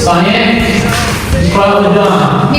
Soalnya sekolah berdoa.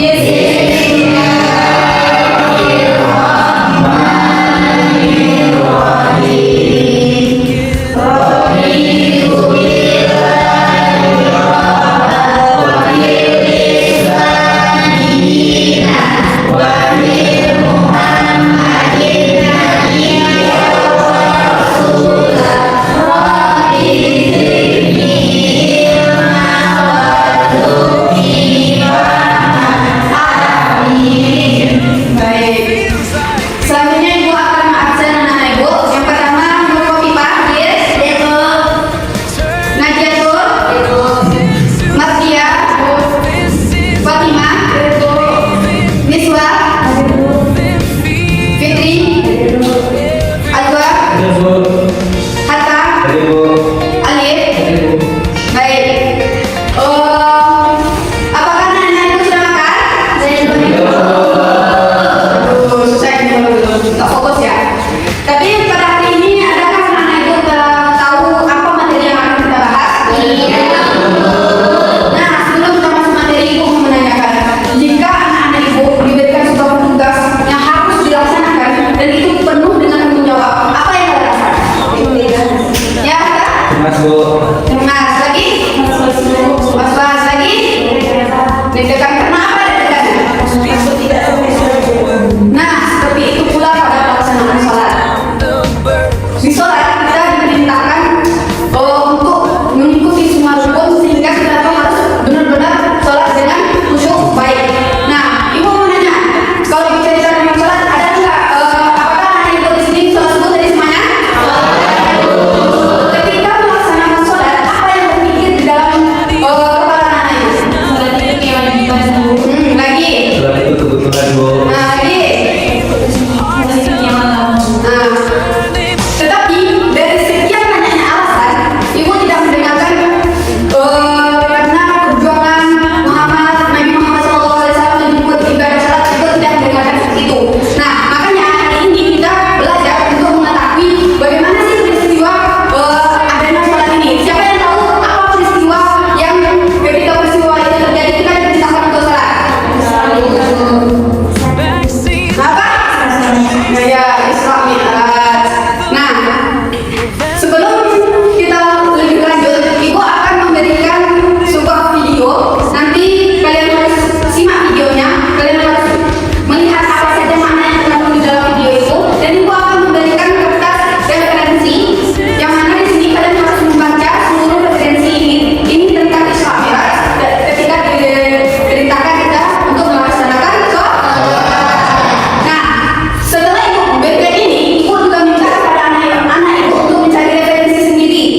Selamat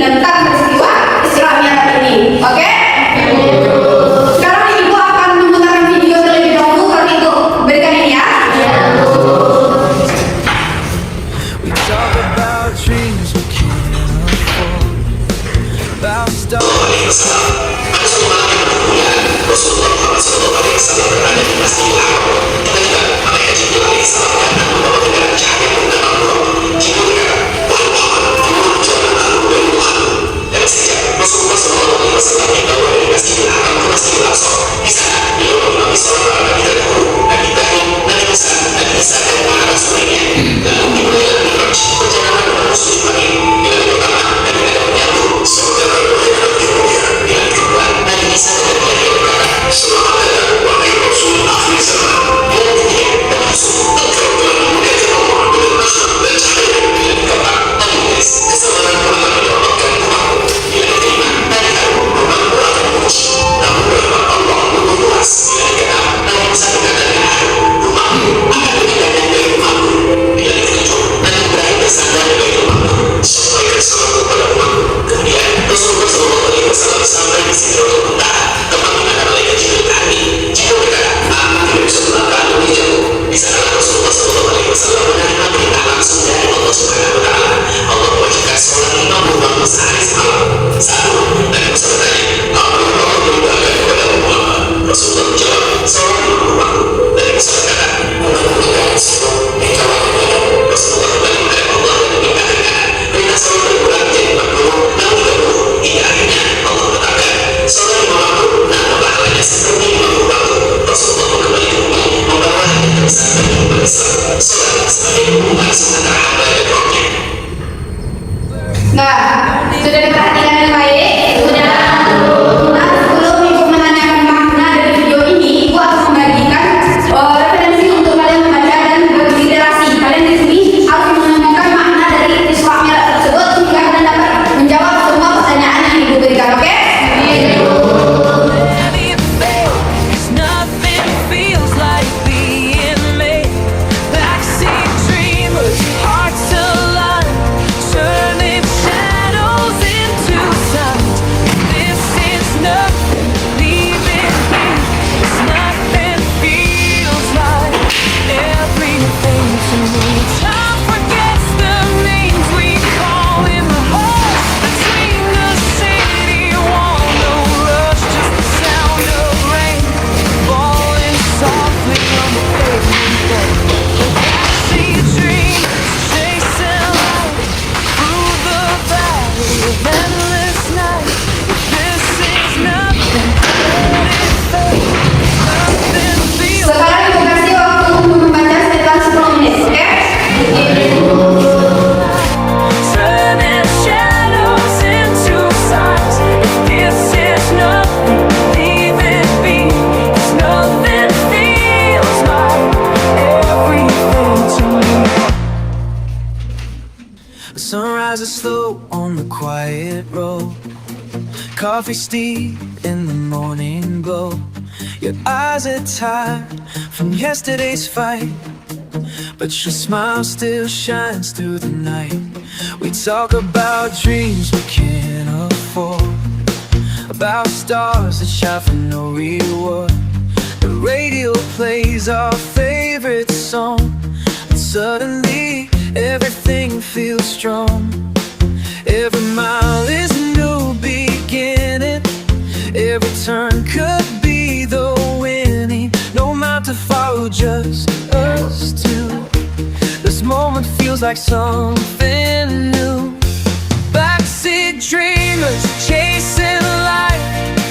datang wahai Rasul. Nah, sudah diperhatikan dengan baik? Sudah. Nah, sebelum Ibu menanyakan makna dari video ini, Ibu akan membagikan referensi untuk kalian membaca dan berliterasi. Kalian di sini harus menemukan makna dari Isra Mi'raj tersebut sehingga kalian dapat menjawab semua pertanyaan yang Ibu berikan, oke? Sekarang Ibu kasih waktu untuk membaca sekitar 10 menit, oke? The sunrise is slow on the quiet road. Coffee steep in the morning glow. Your eyes are tired from yesterday's fight, but your smile still shines through the night. We talk about dreams we can't afford, about stars that shine for no reward. The radio plays our favorite song, and suddenly everything feels strong. Every mile is a new beginning. Every turn could be the winning. No map to follow, just us two. This moment feels like something new. Backseat dreamers chasing light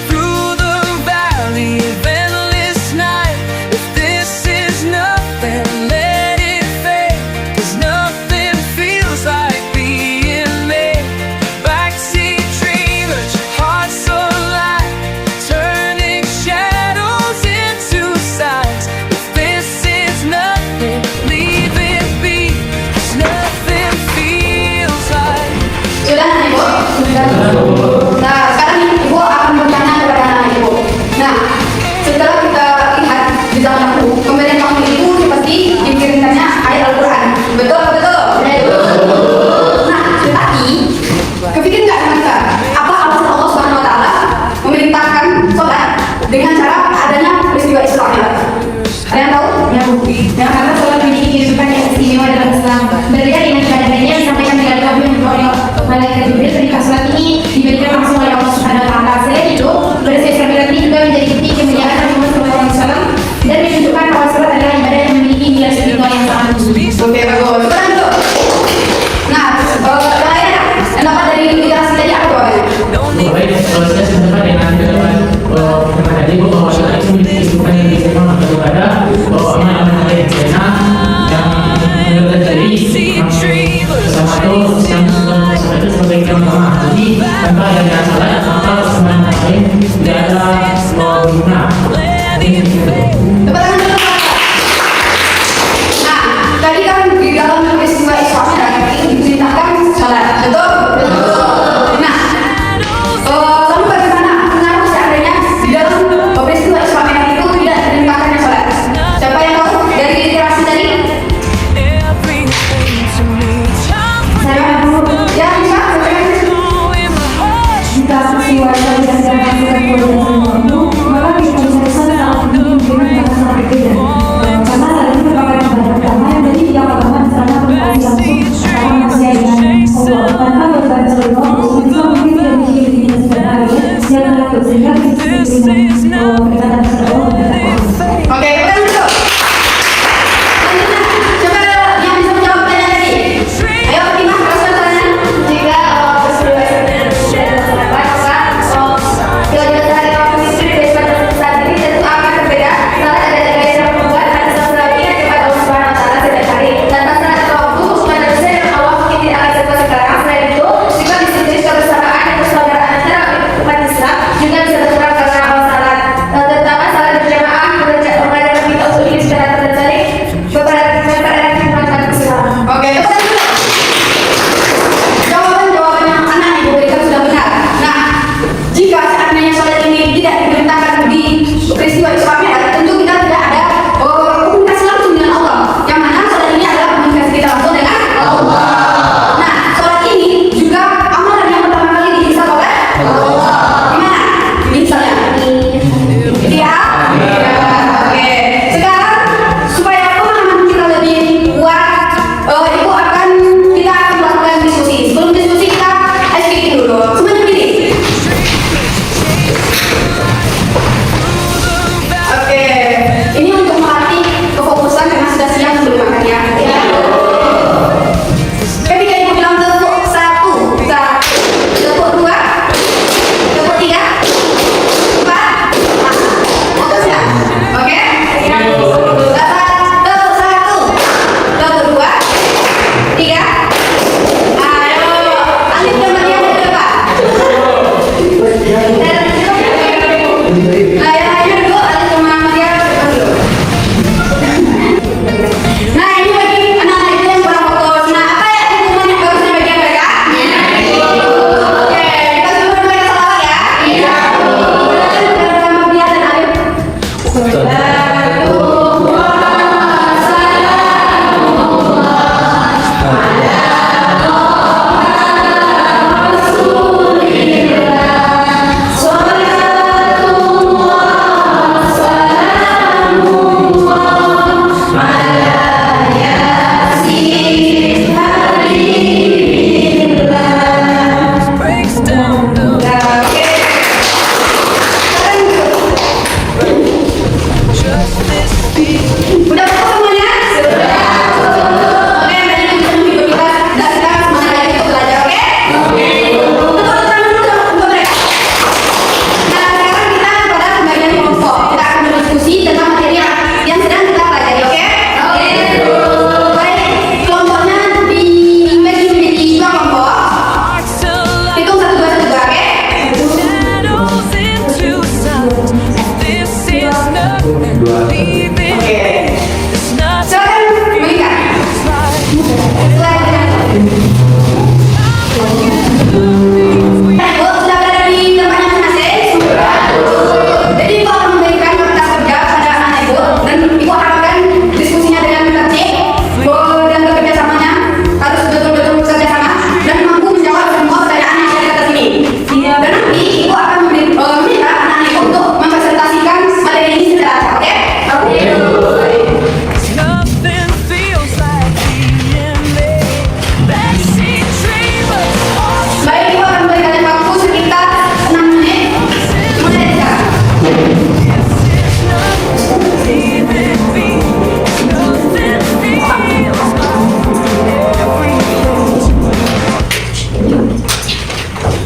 through the valley of endless night. If this is nothing, let it fade, 'cause nothing feels like being made. Backseat dreamers, hearts alight, turning shadows into signs. If this is nothing, leave it be, 'cause nothing feels like. Sudah, Ibu? Sudah. Nah, sekarang Ibu akan bertanya kepada anak Ibu. Nah, setelah kita lihat di zaman dahulu, kemudian kamu itu pasti dikirimkannya ayat Al-Quran. Betul apa betul? Nah, tetapi kepikir nggak kita apa alasan Allah Subhanahu Wa Taala memerintahkan sholat dengan cara adanya peristiwa Isra Mi'raj? Ada yang tahu? Ya Bu, yang karena sholat memiliki kedudukan yang istimewa dalam Islam. Berbeda dengan ibadah-ibadahnya yang disampaikan di dalam wahyu yang dibawa oleh malaikat Jibril, ketika sholat ini diberikan langsung oleh Allah Subhanahu Wa Taala. Selain itu, peristiwa Isra Mi'raj ini juga menjadi bukti kemuliaan Nabi Muhammad SAW dan menunjukkan bahwa sholat adalah ibadah yang memiliki nilai spiritual yang sangat tinggi. Oke, bagus. Sekarang dulu. Nah, kalian dapat dari literasi tadi apa tuh? Baik, saya sependapat dengan pendapat tadi bahwa sholat itu memiliki kedudukan yang istimewa kepada bahwa amal-amal yang benar yang menurut dari pertama itu yang itu sebagai yang pertama. Jadi tanpa adanya salat maka semua lain tidak ada guna. Tepuk tangan dulu, Pak. Nah, tadi kan di dalam peristiwa Isra Mi'raj ini diperintahkan sholat, betul? Nah, lalu bagaimana pengaruh seandainya di dalam peristiwa Isra Mi'raj itu tidak diperintahkannya sholat? Siapa yang tahu dari literasi tadi? Saya Bu, Ya, bisa? jika peristiwa yang sedang dilakukan kemudian itu, maka kita bisa lihat sangat penting dengan bahasa berbeda. Karena hal ini merupakan ibadah pertama yang jadi yang pertama serta berkali langsung antara manusia dengan Allah. Tanpa berbagai seluruh itu mungkin tidak memiliki dirinya sebenarnya yang terlalu sehingga dengan perkataan tersebut berkata. Oke, kita dulu. Coba yang bisa menjawab pertanyaan tadi. Ayo, Fatimah, teruskan pertanyaan. Jika peristiwa Isra Mi'raj tidak dilaksanakan, bila dilaksanakan oleh istri daripada saat ini tentu akan berbeda. Saat ada gaya yang membuat ada sesuatu yang Nah, yang lainnya dulu ada cuma dia depan dulu. Nah, ini bagi anak-anak itu yang kurang fokus. Nah, apa ya hukuman yang bagusnya bagi mereka? Oke, kita semua mereka salawat ya. Iya. Dalam biar dan Alif. breaks down the Nah, oke. Sekarang dulu. just this beat. Udah fokus semuanya? Sudah. Oke, berarti kita mengikuti kelas dan kita semangat lagi untuk belajar, oke? Tepuk tangan dulu untuk mereka. Nah, sekarang kita pada pembagian kelompok. Kita akan berdiskusi tentang materi yang sedang kita pelajari, oke? Baik, kelompoknya dibagi menjadi 2 kelompok. Hitung 1, 2, 1, 2, oke? Shadows into sound. This is nothing. Leave it. It's not Silakan berikan. Slide dengan Ibu sudah berada di tempatnya masing-masing? Jadi Ibu akan memberikan kertas kerja pada anak Ibu dan Ibu harapkan diskusinya dengan tertib dan bekerja samanya harus betul-betul bekerja sama dan mampu menjawab semua pertanyaan yang ada di atas ini. Dan nanti Ibu akan meminta anak Ibu untuk mempresentasikan materi ini secara acak, oke? nothing feels like being made. Backseat dreamers. Baik, Ibu akan memberikan waktu sekitar 6 menit. Mulai dari sekarang.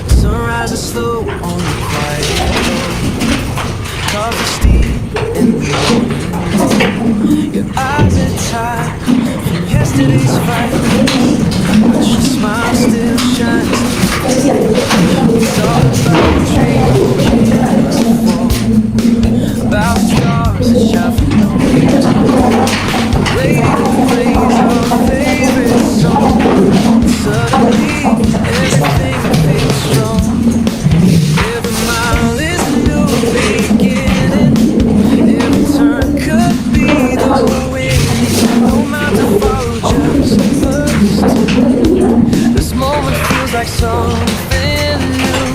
Sunrise is slow on the quiet road. Coffee steep in the morning. Your eyes are tired from yesterday's fight, but your smile still shines. It's all about the dream, about stars that shine from nowhere. Radio plays your favorite song. Suddenly, everything feels strong. Every mile is a new beginning. Every turn could be the way. No mountain follow, just a first. This moment feels like something new.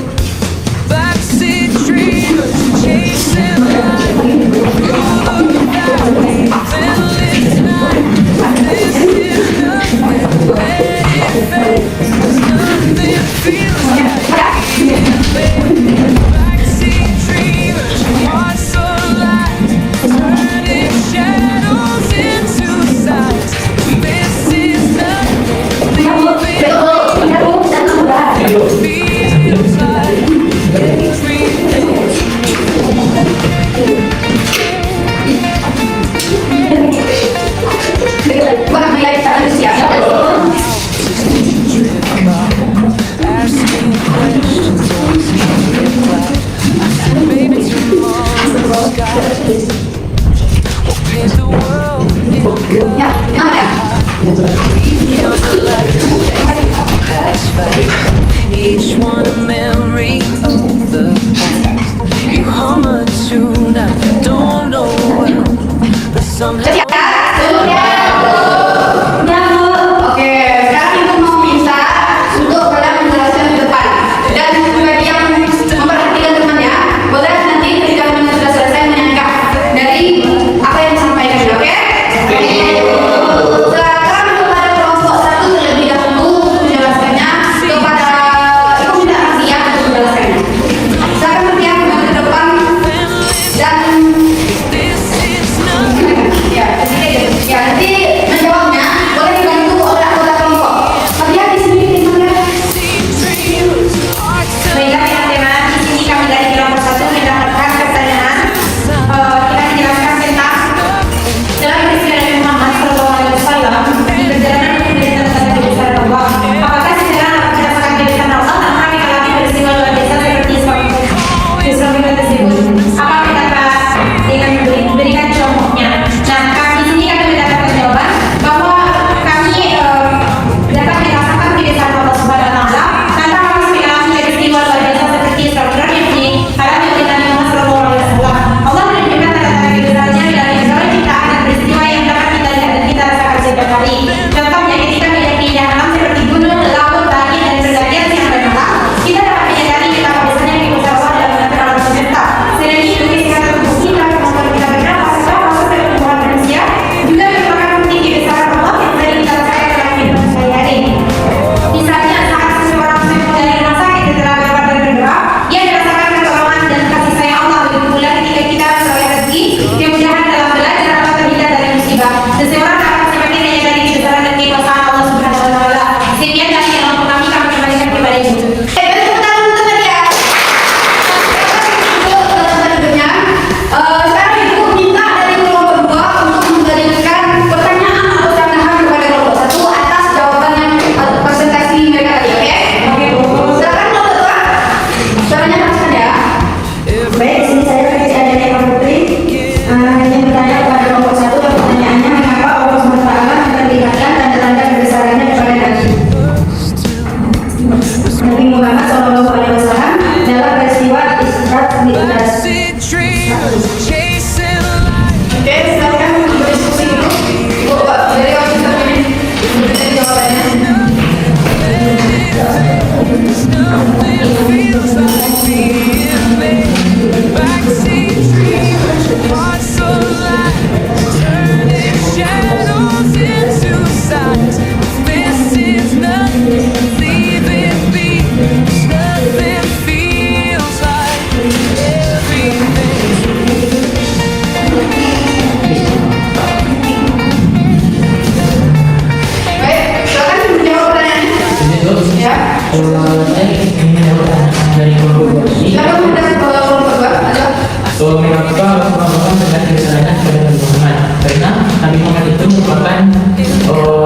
harus melakukan dengan kesalahan kepada Nabi Muhammad karena Nabi Muhammad itu merupakan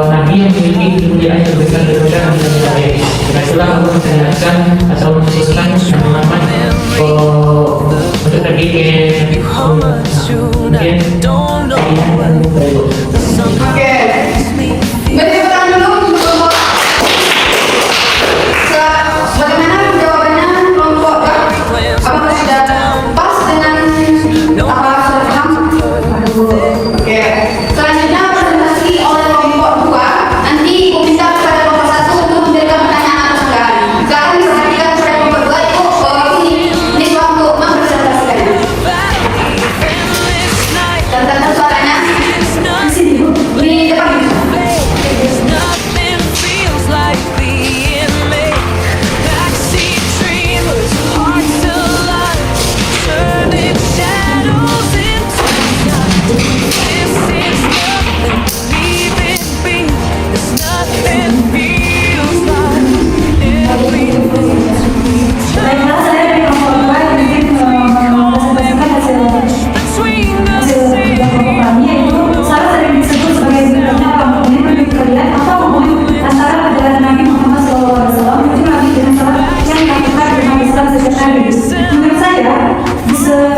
Nabi yang memiliki kemuliaan yang lebih besar daripada Nabi lain. Karena itulah aku menjelaskan atau menjelaskan Nabi Muhammad untuk pergi ke mungkin Oke. Beri tepuk tangan dulu untuk kelompok. Bagaimana jawabannya kelompok A? Apakah sudah pas dengan apa sudah paham? Oke. Selanjutnya presentasi oleh kelompok 2. Nanti aku minta kepada kelompok 1 untuk memberikan pertanyaan atau sanggahan. Silakan diperhatikan kepada kelompok 2 itu ini soal untuk mempresentasikannya. Dan tanda suaranya di sini Bu. Di depan ini. Nothing feels like being late. Backseat dreamers, hearts alive, turning shadows into light. This is nothing, leave it be. This nothing feels like everything. Baiklah, saya dari kelompok 2 yang mungkin mempresentasikan Between the hasil kelompok kami, yaitu salah sering disebut sebagai sebenarnya pembunuh bagi kalian atau pembunuh antara perjalanan Nabi Muhammad SAW menuju Nabi dengan salat yang dilakukan dengan Islam sejak Nabi. Menurut saya,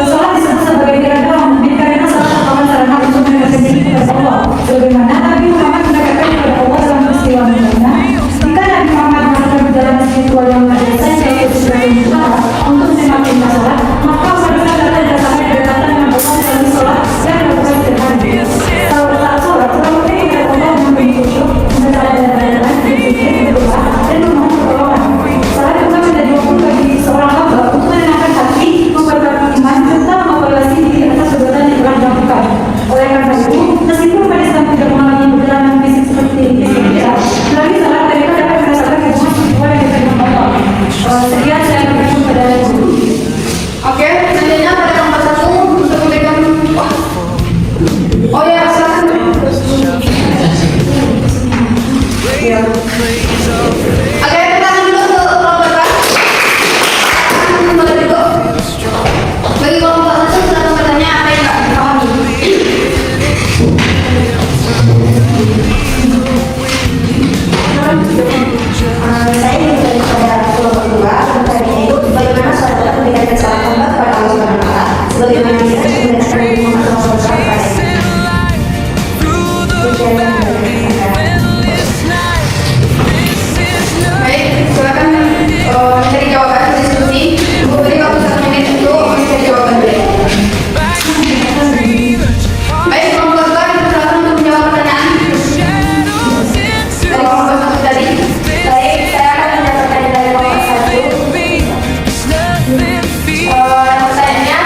salat disebut sebagai tiada mungkin karena salah satu sarana untuk mendekatkan diri kepada Allah. Sebagaimana Nabi Muhammad mendekatkan kepada Allah dalam peristiwa Madinah. Jika Nabi Muhammad melakukan perjalanan spiritual yang biasa yaitu sebagai usaha untuk semakin masalah, maka mereka datang sampai kedekatan dengan Allah melalui sholat yang dilakukan setiap hari. Kalau tak sholat, berarti kita Allah memberi khusyuk, mengenal dan berpikir, berdoa, dan memohon pertolongan. Salat juga menjadi waktu bagi seorang hamba untuk menenangkan hati, memperbaiki iman, serta mengevaluasi diri atas perbuatan yang telah dilakukan. Oleh karena itu, meskipun pada sedang tidak mengalami perjalanan fisik seperti kita, melalui salat mereka dapat merasakan hubungan spiritual yang dekat dengan Allah. Sekian saya berikan kepada Ibu. Oke, selanjutnya pada kelompok 1 untuk memberikan oh ya, silakan. Iya. Oke, kita dulu ke kelompok 2. Boleh duduk. Bagi kelompok 1 silakan bertanya apa yang nggak dipahami. Saya ingin bertanya kepada kelompok 2 bertanya itu bagaimana saudara memberikan salam hormat kepada Allah Subhanahu Wa Taala sebagaimana kita menggunakan Nabi Muhammad SAW kepada Baik, silakan mencari jawaban diskusi. Bu beri waktu 1 menit untuk mencari jawaban beliau. Baik, kelompok 2 silakan untuk menjawab pertanyaan. Dari kelompok 1 tadi. Baik, saya akan menjawab pertanyaan dari kelompok 1. Pertanyaannya,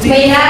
deep. May na